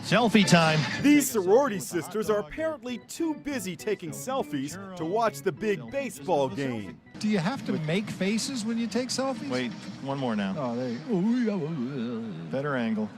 Selfie time. These sorority sisters are apparently too busy taking selfies to watch the big baseball game. Do you have to make faces when you take selfies? Wait, one more now. Oh, there you go. Better angle.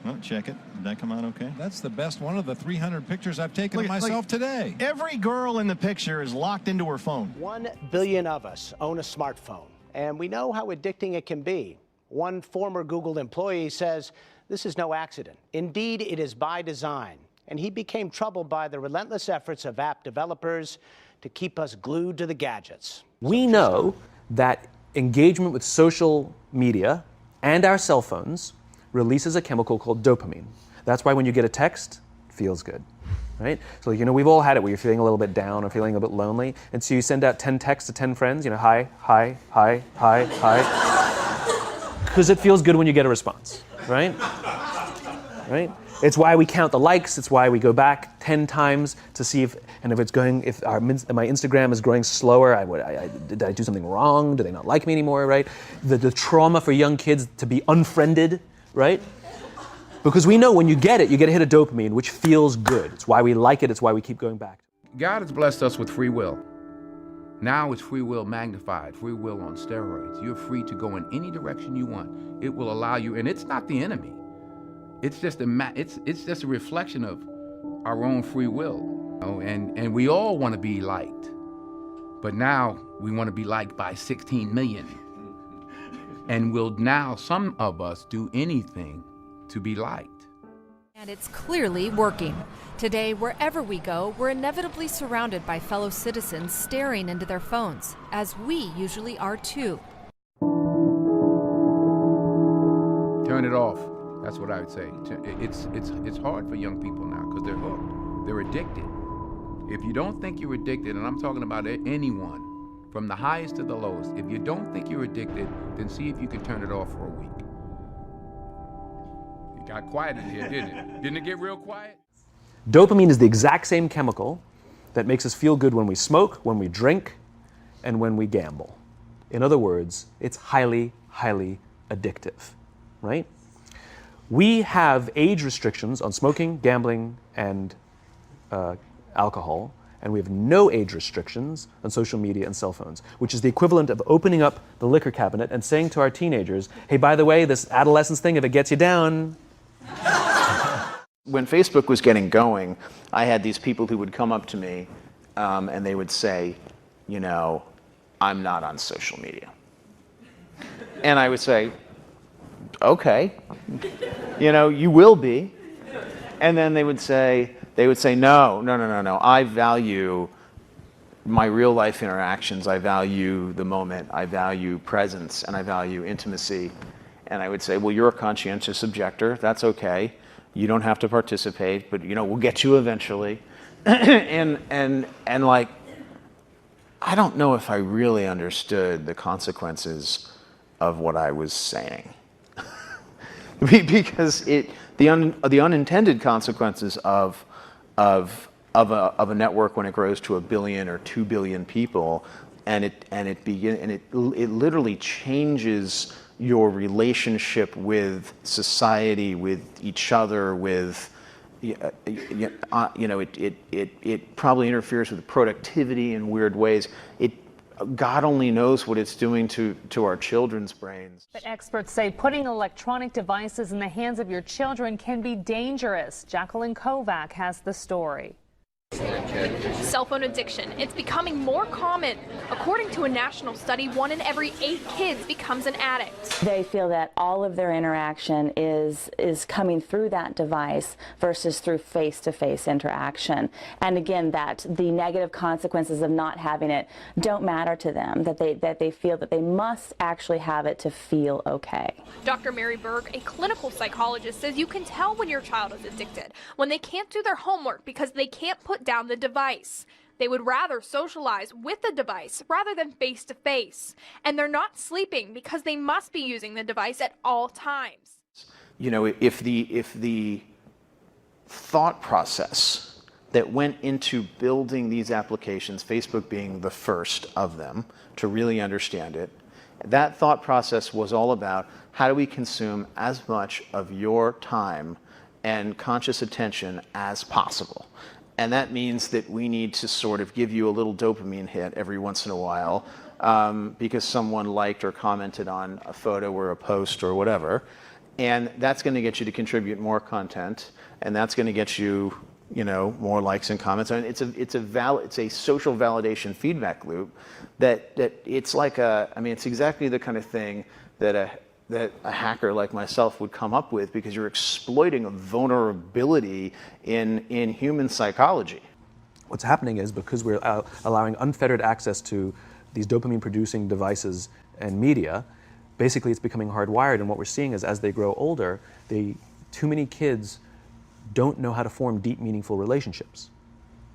Oh, check it. Did that come out okay? That's the best one of the 300 pictures I've taken of myself today. Every girl in the picture is locked into her phone. 1 billion of us own a smartphone, and we know how addicting it can be. One former Google employee says this is no accident. Indeed, it is by design. And he became troubled by the relentless efforts of app developers to keep us glued to the gadgets. We know that engagement with social media and our cell phones releases a chemical called dopamine. That's why when you get a text, it feels good, right? So, we've all had it where you're feeling a little bit down or feeling a bit lonely. And so you send out 10 texts to 10 friends, hi, hi, hi, hi, hi. Because it feels good when you get a response, right? Right? It's why we count the likes. It's why we go back 10 times to see if my Instagram is growing slower. Did I do something wrong? Do they not like me anymore, right? The trauma for young kids to be unfriended, right? Because we know when you get a hit of dopamine, which feels good. It's why we like it. It's why we keep going back. God has blessed us with free will. Now it's free will magnified, free will on steroids. You're free to go in any direction you want. It will allow you, and it's not the enemy. It's just a reflection of our own free will. And we all want to be liked. But now we want to be liked by 16 million. And will now some of us do anything to be liked. And it's clearly working. Today, wherever we go, we're inevitably surrounded by fellow citizens staring into their phones, as we usually are too. Turn it off. That's what I would say. It's hard for young people now because they're hooked. They're addicted. If you don't think you're addicted, and I'm talking about anyone, from the highest to the lowest, if you don't think you're addicted, then see if you can turn it off for a week. It got quiet in here, didn't it? Didn't it get real quiet? Dopamine is the exact same chemical that makes us feel good when we smoke, when we drink, and when we gamble. In other words, it's highly, highly addictive, right? We have age restrictions on smoking, gambling, and alcohol, and we have no age restrictions on social media and cell phones, which is the equivalent of opening up the liquor cabinet and saying to our teenagers, hey, by the way, this adolescence thing, if it gets you down. When Facebook was getting going, I had these people who would come up to me and they would say, I'm not on social media. And I would say, okay, you will be. And then they would say, no. I value my real life interactions. I value the moment. I value presence, and I value intimacy. And I would say, well, you're a conscientious objector. That's okay. You don't have to participate, but we'll get you eventually. and I don't know if I really understood the consequences of what I was saying. Because the unintended consequences of a network when it grows to 1 billion or 2 billion people, and it literally changes your relationship with society, with each other, with it probably interferes with productivity in weird ways. God only knows what it's doing to our children's brains. But experts say putting electronic devices in the hands of your children can be dangerous. Jacqueline Kovac has the story. Cell phone addiction. It's becoming more common. According to a national study, 1 in every 8 kids becomes an addict. They feel that all of their interaction is coming through that device versus through face-to-face interaction. And again, that the negative consequences of not having it don't matter to them, that they feel that they must actually have it to feel okay. Dr. Mary Berg, a clinical psychologist, says you can tell when your child is addicted, when they can't do their homework because they can't put down the device. They would rather socialize with the device rather than face to face. And they're not sleeping because they must be using the device at all times. If the thought process that went into building these applications, Facebook being the first of them to really understand it, That thought process was all about how do we consume as much of your time and conscious attention as possible. And that means that we need to sort of give you a little dopamine hit every once in a while because someone liked or commented on a photo or a post or whatever. And that's going to get you to contribute more content, and that's going to get you, more likes and comments. I mean, it's a social validation feedback loop that it's like it's exactly the kind of thing that a hacker like myself would come up with, because you're exploiting a vulnerability in human psychology. What's happening is, because we're allowing unfettered access to these dopamine-producing devices and media, basically it's becoming hardwired, and what we're seeing is, as they grow older, too many kids don't know how to form deep, meaningful relationships.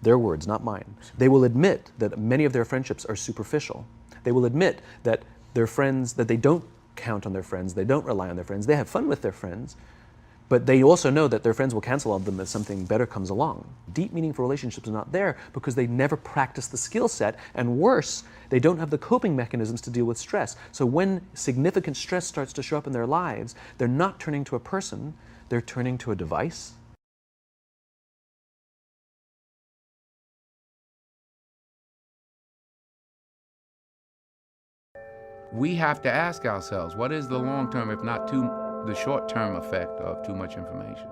Their words, not mine. They will admit that many of their friendships are superficial. They will admit that their friends, that they don't count on their friends, they don't rely on their friends, they have fun with their friends, but they also know that their friends will cancel on them as something better comes along. Deep, meaningful relationships are not there because they never practice the skill set, and worse, they don't have the coping mechanisms to deal with stress. So when significant stress starts to show up in their lives, they're not turning to a person, they're turning to a device. We have to ask ourselves, what is the long-term, if not the short-term effect of too much information?